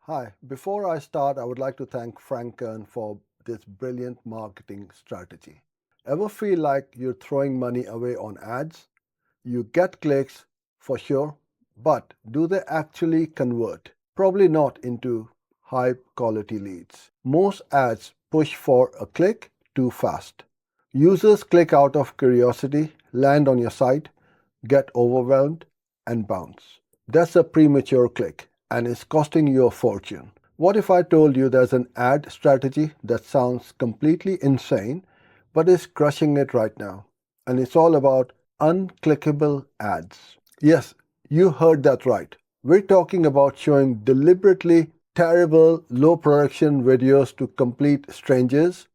Hi, before I start, I would like to thank Frank Kern for this brilliant marketing strategy. Ever feel like you're throwing money away on ads? You get clicks for sure, but do they actually convert? Probably not into high quality leads. Most ads push for a click too fast. Users click out of curiosity, land on your site, get overwhelmed, and bounce. That's a premature click and it's costing you a fortune. What if I told you there's an ad strategy that sounds completely insane but is crushing it right now? And it's all about unclickable ads. Yes, you heard that right. We're talking about showing deliberately terrible, low production videos to complete strangers.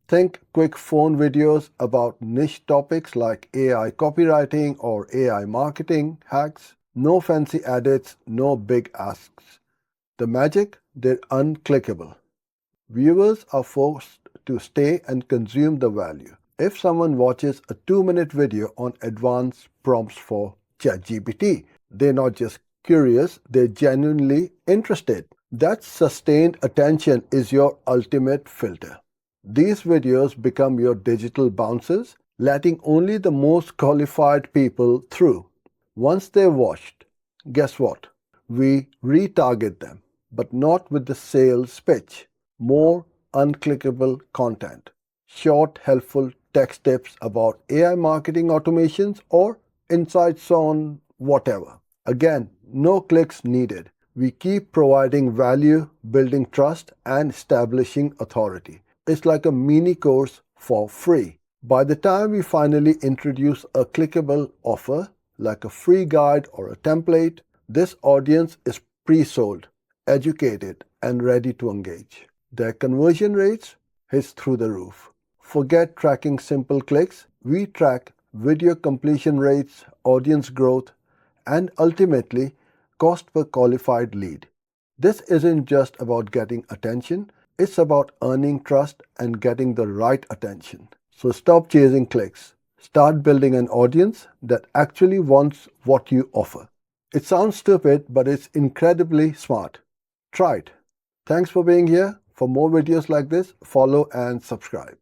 Think quick phone videos about niche topics like AI copywriting or AI marketing hacks. No fancy edits, no big asks. The magic? They're unclickable. Viewers are forced to stay and consume the value. If someone watches a 2-minute video on advanced prompts for ChatGPT, they're not just curious, they're genuinely interested. That sustained attention is your ultimate filter. These videos become your digital bouncers, letting only the most qualified people through. Once they're watched, guess what? We retarget them, but not with the sales pitch. More unclickable content, short, helpful text tips about AI marketing automations or insights on whatever. Again, no clicks needed. We keep providing value, building trust, and establishing authority. It's like a mini course for free. By the time we finally introduce a clickable offer, like a free guide or a template, this audience is pre-sold, educated, and ready to engage. Their conversion rates hits through the roof. Forget tracking simple clicks. We track video completion rates, audience growth, and ultimately cost per qualified lead. This isn't just about getting attention, it's about earning trust and getting the right attention. So stop chasing clicks. Start building an audience that actually wants what you offer. It sounds stupid, but it's incredibly smart. Try it. Thanks for being here. For more videos like this, follow and subscribe.